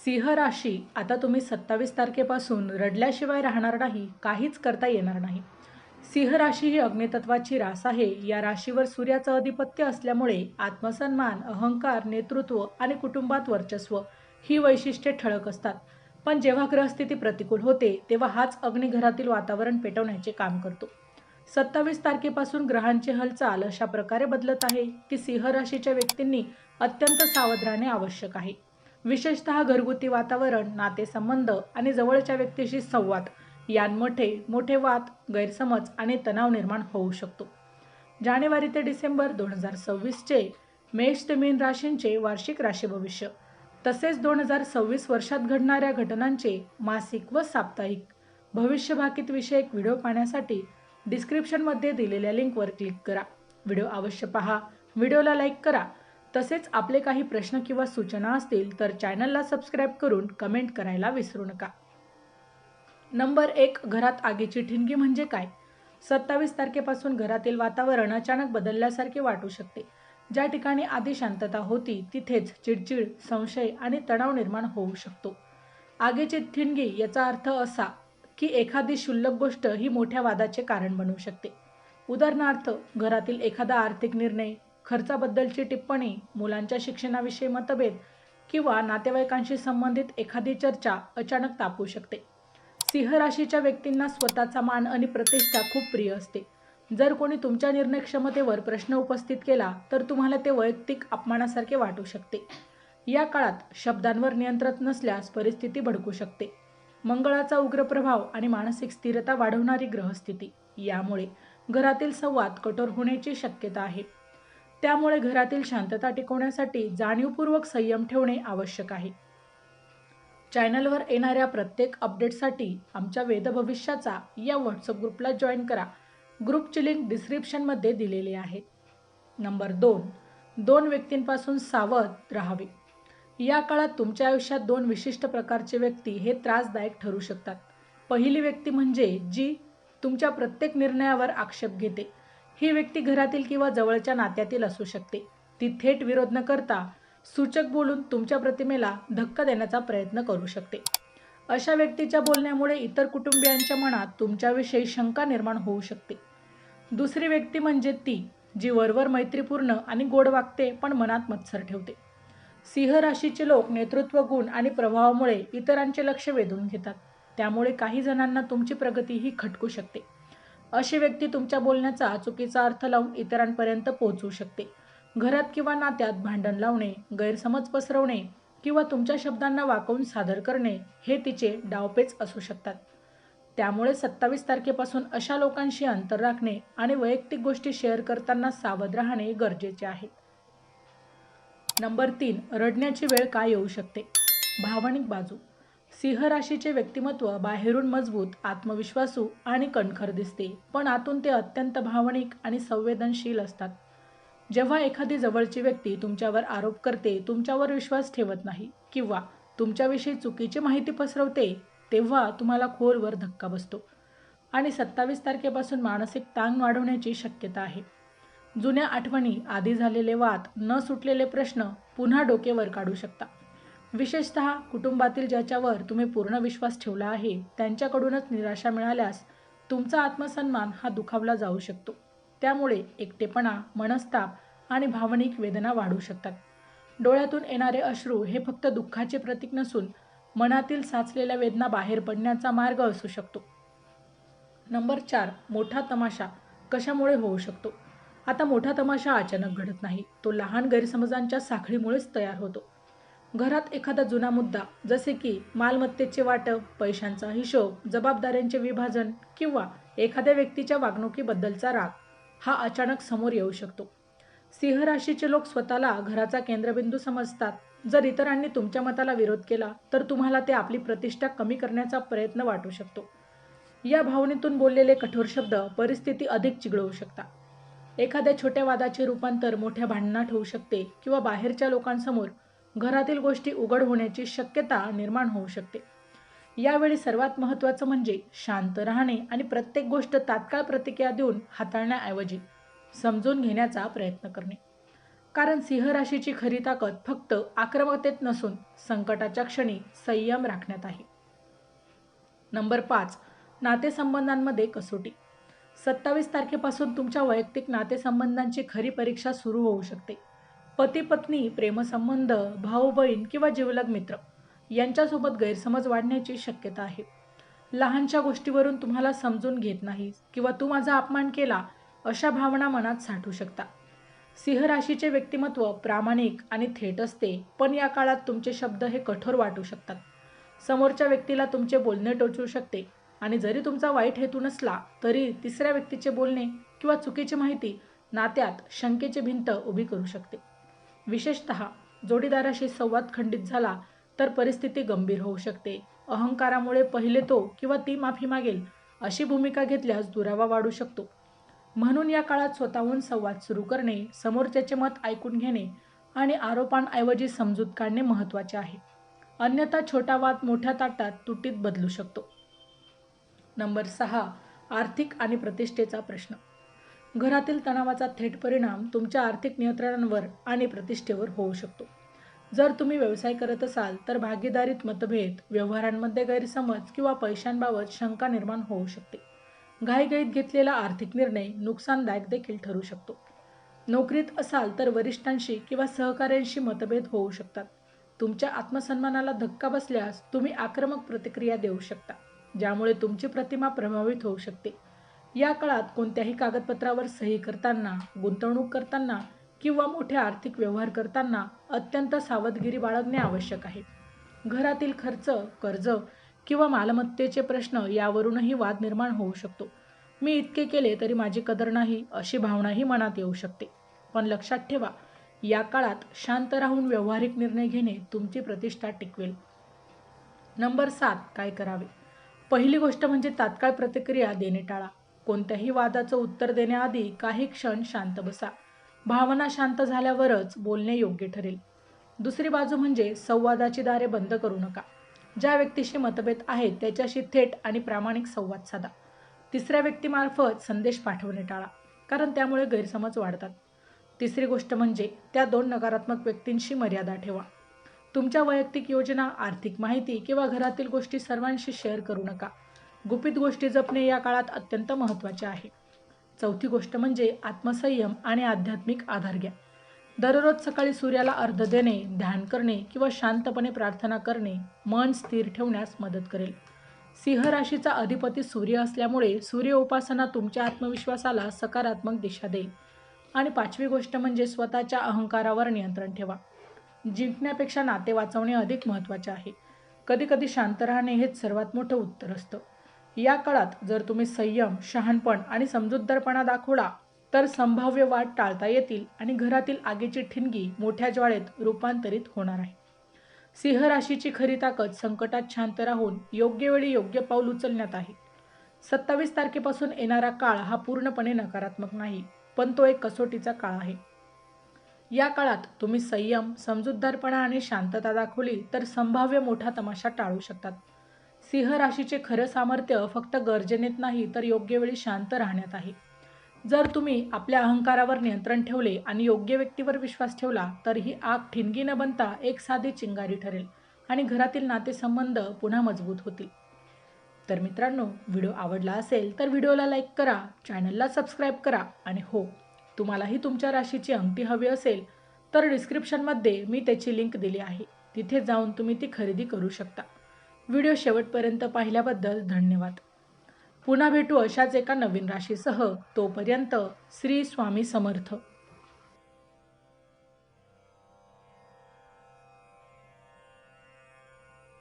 सिंह राशी आता तुम्ही 27 तारखेपासून रडल्याशिवाय राहणार नाही, काहीच करता येणार नाही. सिंह राशी ही अग्नितत्वाची रास आहे. या राशीवर सूर्याचं अधिपत्य असल्यामुळे आत्मसन्मान, अहंकार, नेतृत्व आणि कुटुंबात वर्चस्व ही वैशिष्ट्ये ठळक असतात. पण जेव्हा ग्रहस्थिती प्रतिकूल होते तेव्हा हाच अग्नी घरातील वातावरण पेटवण्याचे काम करतो. 27 तारखेपासून ग्रहांची हालचाल अशा प्रकारे बदलत आहे की सिंह राशीच्या व्यक्तींनी अत्यंत सावध राहणे आवश्यक आहे. विशेषतः घरगुती वातावरण, नातेसंबंध आणि जवळच्या व्यक्तीशी संवाद यांमध्ये मोठे वाद, गैरसमज आणि तणाव निर्माण होऊ शकतो. जानेवारी ते डिसेंबर 2026चे मेष ते मीन राशींचे वार्षिक राशी भविष्य तसेच 2026 वर्षात घडणाऱ्या घटनांचे मासिक व साप्ताहिक भविष्यभाकीत विषयक व्हिडिओ पाहण्यासाठी डिस्क्रिप्शनमध्ये दिलेल्या लिंकवर क्लिक करा. व्हिडिओ अवश्य पहा, व्हिडिओला लाईक करा. तसेच आपले काही प्रश्न किंवा सूचना असतील तर चॅनलला सबस्क्राईब करून कमेंट करायला विसरू नका. नंबर 1, घरात आगीची ठिणगी म्हणजे काय? 27 तारखेपासून घरातील वातावरण अचानक बदलल्यासारखे वाटू शकते. ज्या ठिकाणी आधी शांतता होती तिथेच चिडचिड, संशय आणि तणाव निर्माण होऊ शकतो. आगीची ठिणगी याचा अर्थ असा की एखादी क्षुल्लक गोष्ट ही मोठ्या वादाचे कारण बनू शकते. उदाहरणार्थ, घरातील एखादा आर्थिक निर्णय, खर्चाबद्दलची टिप्पणी, मुलांच्या शिक्षणाविषयी मतभेद किंवा नातेवाईकांशी संबंधित एखादी चर्चा अचानक तापू शकते. सिंह राशीच्या व्यक्तींना स्वतःचा मान आणि प्रतिष्ठा खूप प्रिय असते. जर कोणी तुमच्या निर्णय क्षमतेवर प्रश्न उपस्थित केला तर तुम्हाला ते वैयक्तिक अपमानासारखे वाटू शकते. या काळात शब्दांवर नियंत्रण नसल्यास परिस्थिती भडकू शकते. मंगळाचा उग्र प्रभाव आणि मानसिक स्थिरता वाढवणारी ग्रहस्थिती यामुळे घरातील संवाद कठोर होण्याची शक्यता आहे. त्यामुळे घरातील शांतता टिकवण्यासाठी जाणीवपूर्वक संयम ठेवणे आवश्यक आहे. चॅनलवर येणाऱ्या प्रत्येक अपडेटसाठी आमच्या वेदभविष्याचा या व्हॉट्सअप ग्रुपला जॉईन करा. ग्रुपची लिंक डिस्क्रिप्शनमध्ये दिलेली आहे. नंबर 2, 2 व्यक्तींपासून सावध राहावे. या काळात तुमच्या आयुष्यात 2 विशिष्ट प्रकारचे व्यक्ती हे त्रासदायक ठरू शकतात. पहिली व्यक्ती म्हणजे जी तुमच्या प्रत्येक निर्णयावर आक्षेप घेते. ही व्यक्ती घरातील किंवा जवळच्या नात्यातील असू शकते. ती थेट विरोध न करता सूचक बोलून तुमच्या प्रतिमेला धक्का देण्याचा प्रयत्न करू शकते. अशा व्यक्तीच्या बोलण्यामुळे इतर कुटुंबियांच्या मनात तुमच्याविषयी शंका निर्माण होऊ शकते. दुसरी व्यक्ती म्हणजे ती जी वरवर मैत्रीपूर्ण आणि गोड वागते पण मनात मत्सर ठेवते. सिंह राशीचे लोक नेतृत्व गुण आणि प्रभावामुळे इतरांचे लक्ष वेधून घेतात. त्यामुळे काही जणांना तुमची प्रगतीही खटकू शकते. अशी व्यक्ती तुमच्या बोलण्याचा चुकीचा अर्थ लावून इतरांपर्यंत पोहोचू शकते. घरात किंवा नात्यात भांडण लावणे, गैरसमज पसरवणे किंवा तुमच्या शब्दांना वाकवून सादर करणे हे तिचे डावपेच असू शकतात. त्यामुळे 27 तारखेपासून अशा लोकांशी अंतर राखणे आणि वैयक्तिक गोष्टी शेअर करताना सावध राहणे गरजेचे आहे. नंबर 3, रडण्याची वेळ का येऊ शकते? भावनिक बाजू. सिंह राशीचे व्यक्तिमत्व बाहेरून मजबूत, आत्मविश्वासू आणि कणखर दिसते, पण आतून ते अत्यंत भावनिक आणि संवेदनशील असतात. जेव्हा एखादी जवळची व्यक्ती तुमच्यावर आरोप करते, तुमच्यावर विश्वास ठेवत नाही किंवा तुमच्याविषयी चुकीची माहिती पसरवते, तेव्हा तुम्हाला खोलवर धक्का बसतो आणि 27 तारखेपासून मानसिक ताण वाढवण्याची शक्यता आहे. जुन्या आठवणी, आधी झालेले वाद, न सुटलेले प्रश्न पुन्हा डोकेवर काढू शकता. विशेषतः कुटुंबातील ज्याच्यावर तुम्ही पूर्ण विश्वास ठेवला आहे त्यांच्याकडूनच निराशा मिळाल्यास तुमचा आत्मसन्मान हा दुखावला जाऊ शकतो. त्यामुळे एकटेपणा, मनस्ताप आणि भावनिक वेदना वाढू शकतात. डोळ्यातून येणारे अश्रू हे फक्त दुःखाचे प्रतीक नसून मनातील साचलेल्या वेदना बाहेर पडण्याचा मार्ग असू शकतो. नंबर 4, मोठा तमाशा कशामुळे होऊ शकतो? आता मोठा तमाशा अचानक घडत नाही, तो लहान गैरसमजांच्या साखळीमुळेच तयार होतो. घरात एखादा जुना मुद्दा जसे की मालमत्तेचे वाटप, पैशांचा हिशोब, जबाबदाऱ्यांचे विभाजन किंवा एखाद्या व्यक्तीच्या वागणुकीबद्दलचा राग हा अचानक समोर येऊ शकतो. सिंह राशीचे लोक स्वतःला घराचा केंद्रबिंदू समजतात. जर इतरांनी तुमच्या मताला विरोध केला तर तुम्हाला ते आपली प्रतिष्ठा कमी करण्याचा प्रयत्न वाटू शकतो. या भावनेतून बोललेले कठोर शब्द परिस्थिती अधिक चिघळवू शकतात. एखाद्या छोट्या वादाचे रूपांतर मोठ्या भांडणात होऊ शकते किंवा बाहेरच्या लोकांसमोर घरातील गोष्टी उघड होण्याची शक्यता निर्माण होऊ शकते. यावेळी सर्वात महत्त्वाचं म्हणजे शांत राहणे आणि प्रत्येक गोष्ट तात्काळ प्रतिक्रिया देऊन हाताळण्याऐवजी समजून घेण्याचा प्रयत्न करणे. कारण सिंह राशीची खरी ताकद फक्त आक्रमकतेत नसून संकटाच्या क्षणी संयम राखण्यात आहे. नंबर 5. नातेसंबंधांमध्ये कसोटी. 27 तारखेपासून तुमच्या वैयक्तिक नातेसंबंधांची खरी परीक्षा सुरू होऊ शकते. पती पत्नी, प्रेमसंबंध, भाऊ बहीण किंवा जिवलग मित्र यांच्यासोबत गैरसमज वाढण्याची शक्यता आहे. लहानशा गोष्टीवरून तुम्हाला समजून घेत नाही किंवा तू माझा अपमान केला अशा भावना मनात साठू शकता. सिंह राशीचे व्यक्तिमत्व प्रामाणिक आणि थेट असते, पण या काळात तुमचे शब्द हे कठोर वाटू शकतात. समोरच्या व्यक्तीला तुमचे बोलणे टोचू शकते आणि जरी तुमचा वाईट हेतू नसला तरी तिसऱ्या व्यक्तीचे बोलणे किंवा चुकीची माहिती नात्यात शंकेची भिंत उभी करू शकते. विशेषतः जोडीदाराशी संवाद खंडित झाला तर परिस्थिती गंभीर होऊ शकते. अहंकारामुळे पहिले तो किंवा ती माफी मागेल अशी भूमिका घेतल्यास दुरावा वाढू शकतो. म्हणून या काळात स्वतःहून संवाद सुरू करणे, समोरच्याचे मत ऐकून घेणे आणि आरोपांऐवजी समजूत काढणे महत्त्वाचे आहे. अन्यथा छोटा वाद मोठ्या ताटात तुटीत बदलू शकतो. नंबर 6. आर्थिक आणि प्रतिष्ठेचा प्रश्न. घरातील तणावाचा थेट परिणाम तुमच्या आर्थिक नियंत्रणांवर आणि प्रतिष्ठेवर होऊ शकतो. जर तुम्ही व्यवसाय करत असाल तर भागीदारीत मतभेद, व्यवहारांमध्ये गैरसमज किंवा पैशांबाबत शंका निर्माण होऊ शकते. घाईघाईत घेतलेला आर्थिक निर्णय नुकसानदायक देखील ठरू शकतो. नोकरीत असाल तर वरिष्ठांशी किंवा सहकाऱ्यांशी मतभेद होऊ शकतात. तुमच्या आत्मसन्मानाला धक्का बसल्यास तुम्ही आक्रमक प्रतिक्रिया देऊ शकता, ज्यामुळे तुमची प्रतिमा प्रभावित होऊ शकते. या काळात कोणत्याही कागदपत्रावर सही करताना, गुंतवणूक करताना किंवा मोठे आर्थिक व्यवहार करताना अत्यंत सावधगिरी बाळगणे आवश्यक आहे. घरातील खर्च, कर्ज किंवा मालमत्तेचे प्रश्न यावरूनही वाद निर्माण होऊ शकतो. मी इतके केले तरी माझी कदर नाही अशी भावनाही मनात येऊ शकते. पण लक्षात ठेवा, या काळात शांत राहून व्यावहारिक निर्णय घेणे तुमची प्रतिष्ठा टिकवेल. नंबर 7. काय करावे? पहिली गोष्ट म्हणजे तात्काळ प्रतिक्रिया देणे टाळा. कोणत्याही वादाचं उत्तर देण्याआधी काही क्षण शांत बसा. भावना शांत झाल्यावरच बोलणे योग्य ठरेल. दुसरी बाजू म्हणजे संवादाची दारे बंद करू नका. ज्या व्यक्तीशी मतभेद आहेत त्याच्याशी थेट आणि प्रामाणिक संवाद साधा. तिसऱ्या व्यक्तीमार्फत संदेश पाठवणे टाळा, कारण त्यामुळे गैरसमज वाढतात. तिसरी गोष्ट म्हणजे त्या 2 नकारात्मक व्यक्तींशी मर्यादा ठेवा. तुमच्या वैयक्तिक योजना, आर्थिक माहिती किंवा घरातील गोष्टी सर्वांशी शेअर करू नका. गुपित गोष्टी जपणे या काळात अत्यंत महत्त्वाचे आहे. चौथी गोष्ट म्हणजे आत्मसंयम आणि आध्यात्मिक आधार घ्या. दररोज सकाळी सूर्याला अर्घ्य देणे, ध्यान करणे किंवा शांतपणे प्रार्थना करणे मन स्थिर ठेवण्यास मदत करेल. सिंह राशीचा अधिपती सूर्य असल्यामुळे सूर्य उपासना तुमच्या आत्मविश्वासाला सकारात्मक दिशा देईल. आणि 5वी गोष्ट म्हणजे स्वतःच्या अहंकारावर नियंत्रण ठेवा. जिंकण्यापेक्षा नाते वाचवणे अधिक महत्त्वाचे आहे. कधीकधी शांत राहणे हेच सर्वात मोठं उत्तर असतं. या काळात जर तुम्ही संयम, शहाणपण आणि समजूतदारपणा दाखवला तर संभाव्य वाद टाळता येतील आणि घरातील आगीची ठिणगी मोठ्या ज्वाळेत रूपांतरित होणार आहे. सिंह राशीची खरी ताकद संकटात शांत राहून योग्य वेळी योग्य पाऊल उचलण्यात आहे. 27 तारखेपासून येणारा काळ हा पूर्णपणे नकारात्मक नाही, पण तो एक कसोटीचा काळ आहे. या काळात तुम्ही संयम, समजूतदारपणा आणि शांतता दाखवली तर संभाव्य मोठा तमाशा टाळू शकतात. सिंह राशीचे खरं सामर्थ्य फक्त गर्जनेत नाही तर योग्य वेळी शांत राहण्यात आहे. जर तुम्ही आपल्या अहंकारावर नियंत्रण ठेवले आणि योग्य व्यक्तीवर विश्वास ठेवला तर ही आग ठिणगी न बनता एक साधी चिंगारी ठरेल आणि घरातील नातेसंबंध पुन्हा मजबूत होतील. तर मित्रांनो, व्हिडिओ आवडला असेल तर व्हिडिओला लाईक करा, चॅनलला सबस्क्राईब करा आणि हो, तुम्हालाही तुमच्या राशीची अंगठी हवी असेल तर डिस्क्रिप्शनमध्ये मी त्याची लिंक दिली आहे. तिथे जाऊन तुम्ही ती खरेदी करू शकता. व्हिडिओ शेवटपर्यंत पाहिल्याबद्दल धन्यवाद. पुन्हा भेटू अशाच एका नवीन राशीसह. तोपर्यंत श्री स्वामी समर्थ.